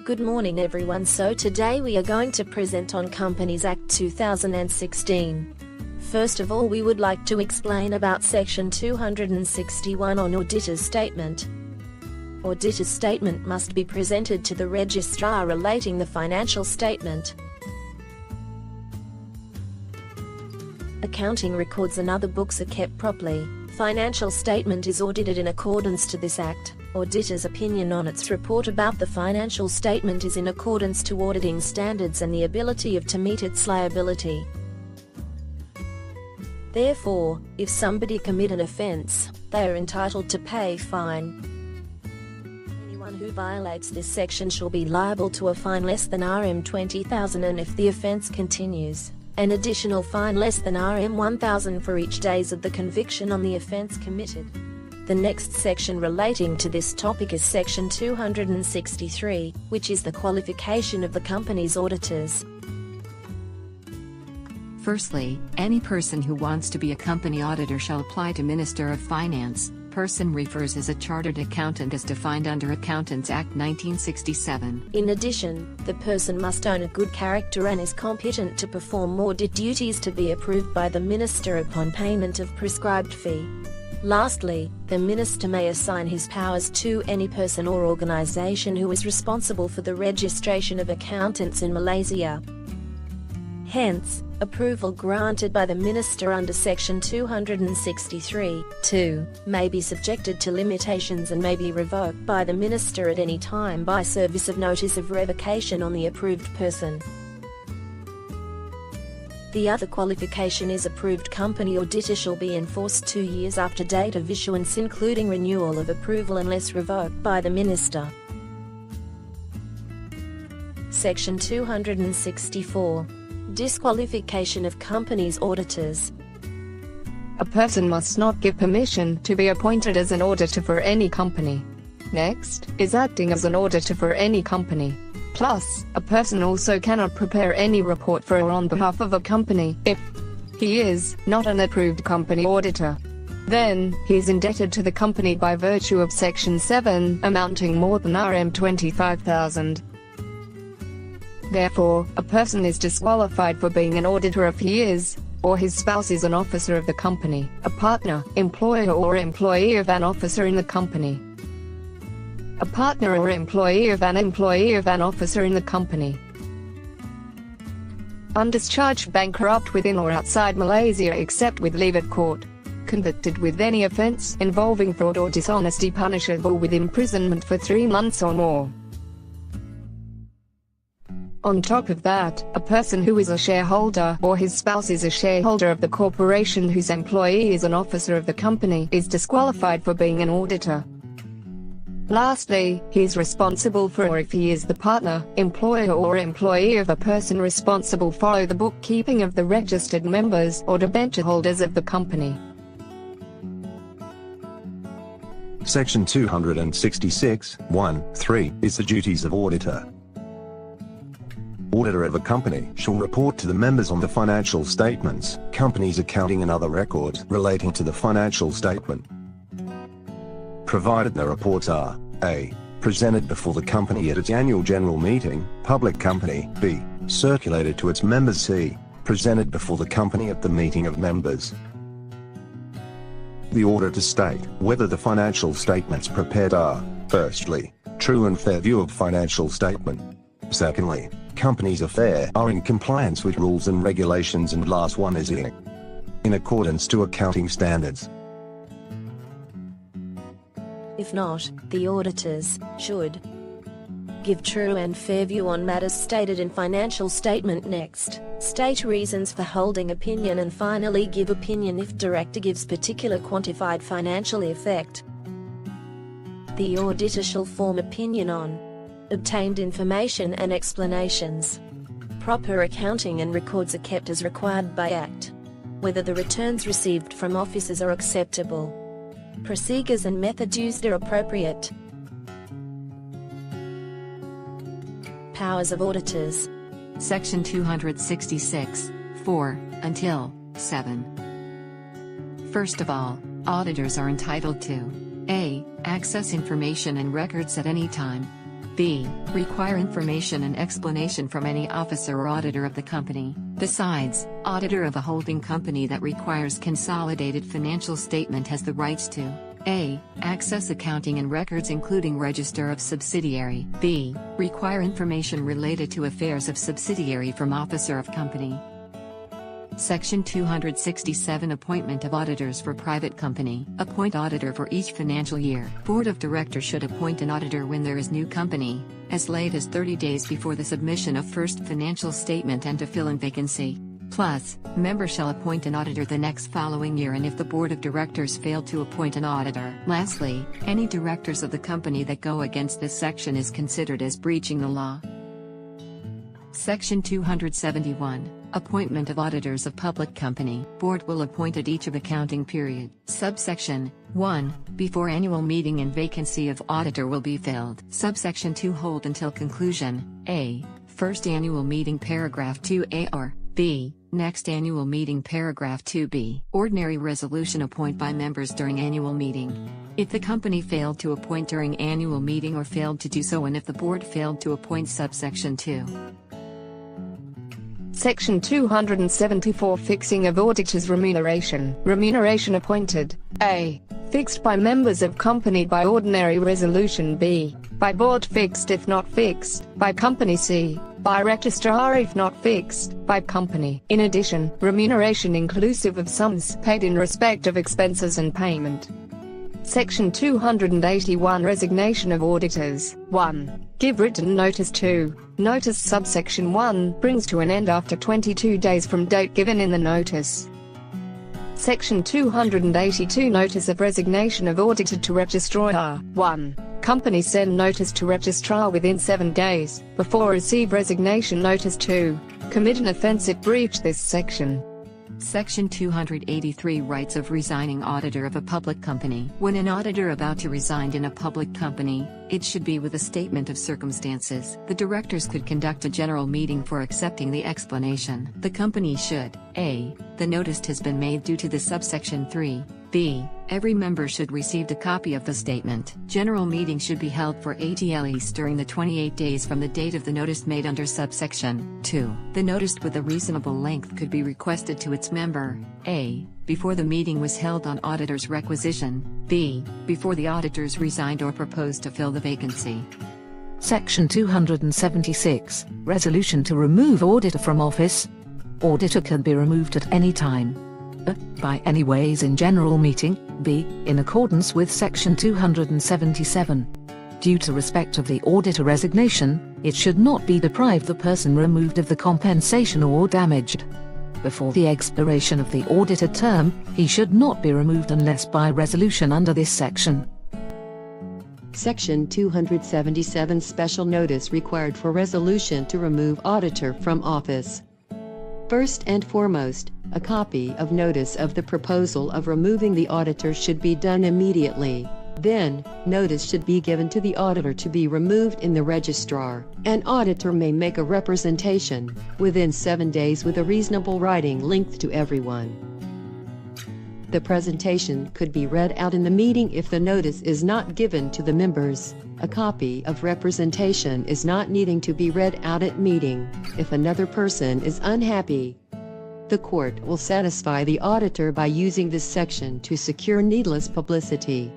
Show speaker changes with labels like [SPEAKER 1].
[SPEAKER 1] Good morning everyone. So today we are going to present on Companies Act 2016. First of all, we would like to explain about Section 261 on Auditor's Statement. Auditor's statement must be presented to the registrar relating the financial statement. Accounting records and other books are kept properly. Financial statement is audited in accordance to this act. Auditor's opinion on its report about the financial statement is in accordance to auditing standards and the ability of to meet its liability. Therefore, if somebody commit an offence, they are entitled to pay fine. Anyone who violates this section shall be liable to a fine less than Rm 20,000, and if the offence continues, an additional fine less than Rm 1,000 for each days of the conviction on the offence committed. The next section relating to this topic is Section 263, which is the qualification of the company's auditors.
[SPEAKER 2] Firstly, any person who wants to be a company auditor shall apply to Minister of Finance. Person refers as a chartered accountant as defined under Accountants Act 1967.
[SPEAKER 1] In addition, the person must own a good character and is competent to perform audit duties to be approved by the Minister upon payment of prescribed fee. Lastly, the Minister may assign his powers to any person or organisation who is responsible for the registration of accountants in Malaysia. Hence, approval granted by the Minister under Section 263(2) may be subjected to limitations and may be revoked by the Minister at any time by service of notice of revocation on the approved person. The other qualification is approved company auditor shall be enforced 2 years after date of issuance, including renewal of approval unless revoked by the Minister. Section 264. Disqualification of companies' auditors.
[SPEAKER 3] A person must not give permission to be appointed as an auditor for any company. Next, is acting as an auditor for any company. Plus, a person also cannot prepare any report for or on behalf of a company if he is not an approved company auditor. Then, he is indebted to the company by virtue of Section 7, amounting more than Rm 25,000. Therefore, a person is disqualified for being an auditor if he is, or his spouse is an officer of the company, a partner, employer or employee of an officer in the company, a partner or employee of an officer in the company, undischarged bankrupt within or outside Malaysia except with leave of court, convicted with any offence involving fraud or dishonesty punishable with imprisonment for 3 months or more. On top of that, a person who is a shareholder or his spouse is a shareholder of the corporation whose employee is an officer of the company is disqualified for being an auditor. Lastly, he is responsible for, or if he is the partner, employer or employee of a person responsible for the bookkeeping of the registered members or debenture holders of the company.
[SPEAKER 4] Section 266(1)(3) is the duties of auditor. Auditor of a company shall report to the members on the financial statements, company's accounting and other records relating to the financial statement, provided the reports are a. presented before the company at its annual general meeting, public company, b. circulated to its members, c. presented before the company at the meeting of members. The auditor state whether the financial statements prepared are, firstly, true and fair view of financial statement. Secondly, company's affairs are in compliance with rules and regulations, and last one is in accordance to accounting standards.
[SPEAKER 1] If not, the auditors should give true and fair view on matters stated in financial statement. Next, state reasons for holding opinion, and finally give opinion if director gives particular quantified financial effect. The auditor shall form opinion on obtained information and explanations. Proper accounting and records are kept as required by Act. Whether the returns received from officers are acceptable. Procedures and methods used are appropriate. Powers of auditors.
[SPEAKER 2] Section 266, 4, until 7. First of all, auditors are entitled to a. access information and records at any time. B. Require information and explanation from any officer or auditor of the company. Besides, auditor of a holding company that requires consolidated financial statement has the rights to A. Access accounting and records including register of subsidiary. B. Require information related to affairs of subsidiary from officer of company. Section 267 Appointment of auditors for private company. Appoint auditor for each financial year. Board of Directors should appoint an auditor when there is new company, as late as 30 days before the submission of first financial statement and to fill in vacancy. Plus, member shall appoint an auditor the next following year and if the Board of Directors failed to appoint an auditor. Lastly, any directors of the company that go against this section is considered as breaching the law. Section 271. Appointment of auditors of public company. Board will appoint at each of accounting period. Subsection 1. Before annual meeting and vacancy of auditor will be filled. Subsection 2. Hold until conclusion. A. First annual meeting paragraph 2A or B. Next annual meeting paragraph 2B. Ordinary resolution appoint by members during annual meeting. If the company failed to appoint during annual meeting or failed to do so and if the board failed to appoint subsection 2.
[SPEAKER 3] Section 274 Fixing of auditors' remuneration. Remuneration appointed. A. Fixed by members of company by ordinary resolution. B. By board fixed if not fixed, by company. C. By registrar if not fixed, by company. In addition, remuneration inclusive of sums paid in respect of expenses and payment. Section 281 Resignation of auditors. 1. Give written notice. 2. Notice subsection 1 brings to an end after 22 days from date given in the notice. Section 282 Notice of resignation of auditor to registrar. 1. Company send notice to registrar within 7 days, before receive resignation notice. 2. Commit an offence if breach this section.
[SPEAKER 2] Section 283 Rights of resigning auditor of a public company. When an auditor about to resign in a public company, it should be with a statement of circumstances. The directors could conduct a general meeting for accepting the explanation. The company should A. The notice has been made due to the subsection 3. B. Every member should receive a copy of the statement. General meeting should be held for at during the 28 days from the date of the notice made under subsection 2. The notice with a reasonable length could be requested to its member. A. Before the meeting was held on auditor's requisition. B. Before the auditors resigned or proposed to fill the vacancy.
[SPEAKER 5] Section 276, Resolution to remove auditor from office. Auditor can be removed at any time. A. By any ways in general meeting. B. In accordance with Section 277. Due to respect of the auditor resignation, it should not be deprived the person removed of the compensation or damaged. Before the expiration of the auditor term, he should not be removed unless by resolution under this section.
[SPEAKER 6] Section 277 Special notice required for resolution to remove auditor from office. First and foremost, a copy of notice of the proposal of removing the auditor should be done immediately. Then, notice should be given to the auditor to be removed in the registrar. An auditor may make a representation within 7 days with a reasonable writing linked to everyone. The presentation could be read out in the meeting if the notice is not given to the members. A copy of representation is not needing to be read out at meeting if another person is unhappy. The court will satisfy the auditor by using this section to secure needless publicity.